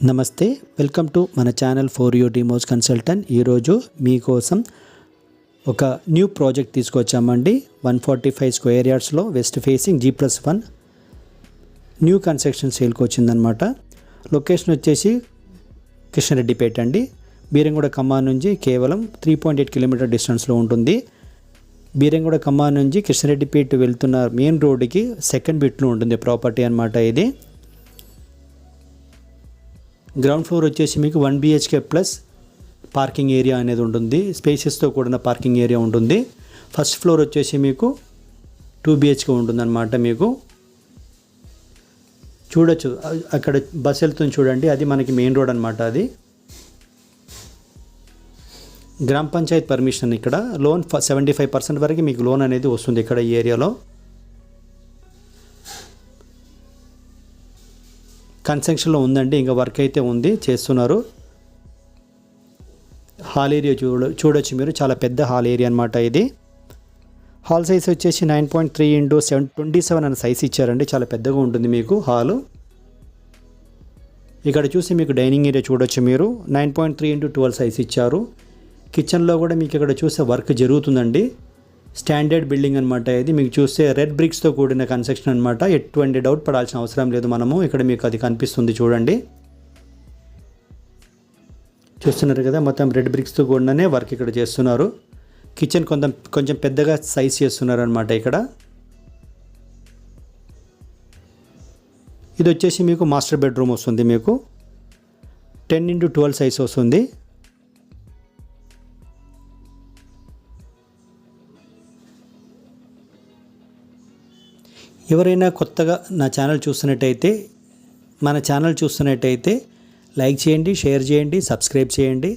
నమస్తే, welcome to మన channel for you Demos consultant. ఈరోజు మీకోసం ఒక న్యూ ప్రాజెక్ట్ తీసుకొచ్చామండి. 145 స్క్వేర్ యార్డ్స్లో west facing G+1 new construction సేల్కి వచ్చిందనమాట. లొకేషన్ వచ్చేసి కృష్ణారెడ్డిపేట అండి. బీరంగూడ ఖమ్మం నుంచి కేవలం 3.8 కిలోమీటర్ డిస్టెన్స్లో ఉంటుంది. బీరంగూడ ఖమ్మం నుంచి కృష్ణారెడ్డిపేట వెళ్తున్న మెయిన్ రోడ్డుకి సెకండ్ బిట్లో ఉంటుంది ప్రాపర్టీ అనమాట. ఇది గ్రౌండ్ ఫ్లోర్ వచ్చేసి మీకు 1 BHK ప్లస్ పార్కింగ్ ఏరియా అనేది ఉంటుంది. స్పేసెస్తో కూడిన పార్కింగ్ ఏరియా ఉంటుంది. ఫస్ట్ ఫ్లోర్ వచ్చేసి మీకు 2 BHK ఉంటుందన్నమాట. మీకు చూడొచ్చు, అక్కడ బస్ వెళ్తుంది చూడండి, అది మనకి మెయిన్ రోడ్ అనమాట. అది గ్రామ పంచాయత్ పర్మిషన్. ఇక్కడ లోన్ 75% వరకు మీకు లోన్ అనేది వస్తుంది ఇక్కడ ఈ ఏరియాలో. కన్స్ట్రక్షన్లో ఉందండి, ఇంకా వర్క్ అయితే ఉంది, చేస్తున్నారు. హాల్ ఏరియా చూడొచ్చు మీరు, చాలా పెద్ద హాల్ ఏరియా అనమాట. ఇది హాల్ సైజ్ వచ్చేసి 9.3 x 27 అనే సైజ్ ఇచ్చారండి. చాలా పెద్దగా ఉంటుంది మీకు హాలు. ఇక్కడ చూసి మీకు డైనింగ్ ఏరియా చూడొచ్చు మీరు, 9.3 x 12 సైజ్ ఇచ్చారు. కిచెన్లో కూడా మీకు ఇక్కడ చూస్తే వర్క్ జరుగుతుందండి. స్టాండర్డ్ బిల్డింగ్ అనమాట. ఇది మీకు చూస్తే రెడ్ బ్రిక్స్తో కూడిన కన్స్ట్రక్షన్ అనమాట. ఎటువంటి డౌట్ పడాల్సిన అవసరం లేదు మనము. ఇక్కడ మీకు అది కనిపిస్తుంది చూడండి, చూస్తున్నారు కదా, మొత్తం రెడ్ బ్రిక్స్తో కూడిననే వర్క్ ఇక్కడ చేస్తున్నారు. కిచెన్ కొంచెం పెద్దగా సైజ్ చేస్తున్నారు అనమాట. ఇక్కడ ఇది వచ్చేసి మీకు మాస్టర్ బెడ్రూమ్ వస్తుంది. మీకు 10 x 12 సైజ్ వస్తుంది. ఎవరైనా కొత్తగా మన ఛానల్ చూస్తున్నట్టయితే లైక్ చేయండి, షేర్ చేయండి, సబ్స్క్రైబ్ చేయండి.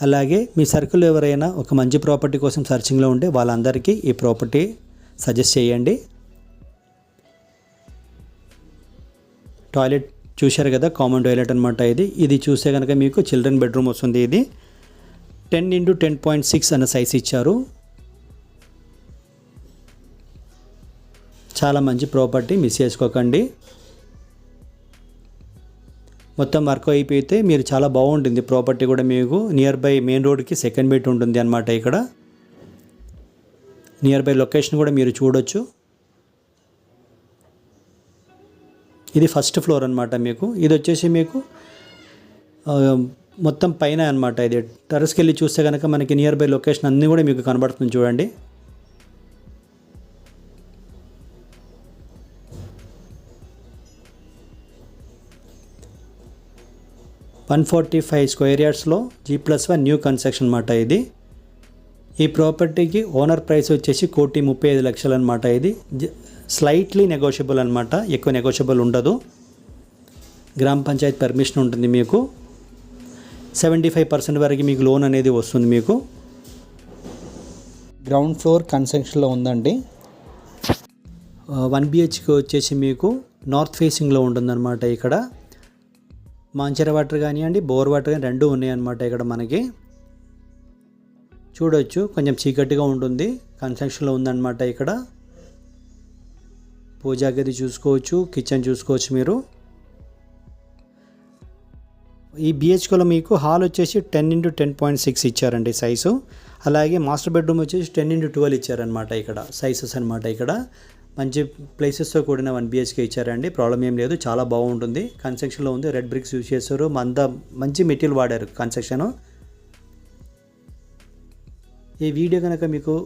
అలాగే మీ సర్కిల్ ఎవరైనా ఒక మంచి ప్రాపర్టీ కోసం సర్చింగ్లో ఉంటే వాళ్ళందరికీ ఈ ప్రాపర్టీ సజెస్ట్ చేయండి. టాయిలెట్ చూశారు కదా, కామన్ టాయిలెట్ అనమాట. ఇది చూస్తే కనుక మీకు చిల్డ్రన్ బెడ్రూమ్ వస్తుంది. ఇది 10 x 10.6 అనే సైజ్ ఇచ్చారు. చాలా మంచి ప్రాపర్టీ, మిస్ చేసుకోకండి. మొత్తం వర్క్ అయిపోతే మీరు చాలా బాగుంటుంది ప్రాపర్టీ కూడా. మీకు నియర్ బై మెయిన్ రోడ్కి సెకండ్ బిట్ ఉంటుంది అనమాట. ఇక్కడ నియర్ బై లొకేషన్ కూడా మీరు చూడొచ్చు. ఇది ఫస్ట్ ఫ్లోర్ అనమాట. మీకు ఇది వచ్చేసి మీకు మొత్తం పైన అనమాట. ఇది టెర్రస్కి వెళ్ళి చూస్తే కనుక మనకి నియర్ బై లొకేషన్ అన్నీ కూడా మీకు కనబడుతుంది చూడండి. వన్ 145 స్క్వేర్ యార్డ్స్లో G+1 న్యూ కన్స్ట్రక్షన్ అనమాట. ఇది ఈ ప్రాపర్టీకి ఓనర్ ప్రైస్ వచ్చేసి 1,35,00,000 అనమాట. ఇది స్లైట్లీ నెగోషియబుల్ అనమాట, ఎక్కువ నెగోషియబుల్ ఉండదు. గ్రామ పంచాయత్ పర్మిషన్ ఉంటుంది. మీకు 75% వరకు మీకు లోన్ అనేది వస్తుంది. మీకు గ్రౌండ్ ఫ్లోర్ కన్స్ట్రక్షన్లో ఉందండి. 1 BHK వచ్చేసి మీకు నార్త్ ఫేసింగ్లో ఉంటుందన్నమాట. ఇక్కడ మాంచెర వాటర్ కానివ్వండి, బోర్ వాటర్ కానీ రెండూ ఉన్నాయన్నమాట. ఇక్కడ మనకి చూడవచ్చు, కొంచెం చీకటిగా ఉంటుంది, కన్స్ట్రక్షన్లో ఉందన్నమాట. ఇక్కడ పూజా గది చూసుకోవచ్చు, కిచెన్ చూసుకోవచ్చు మీరు. ఈ BHKలో మీకు హాల్ వచ్చేసి 10 x 10.6 ఇచ్చారండి సైజు. అలాగే మాస్టర్ బెడ్రూమ్ వచ్చేసి 10 x 12 ఇచ్చారనమాట. ఇక్కడ సైజెస్ అనమాట. ఇక్కడ మంచి ప్లేసెస్తో కూడిన 1 BHK ఇచ్చారండి. ప్రాబ్లం ఏం లేదు, చాలా బాగుంటుంది. కన్స్ట్రక్షన్లో ఉంది, రెడ్ బ్రిక్స్ యూజ్ చేస్తారు, మంచి మెటీరియల్ వాడారు కన్స్ట్రక్షన్. ఈ వీడియో కనుక మీకు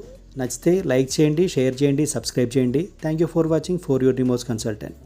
నచ్చితే లైక్ చేయండి, షేర్ చేయండి, సబ్స్క్రైబ్ చేయండి. Thank you for watching for your Demos consultant.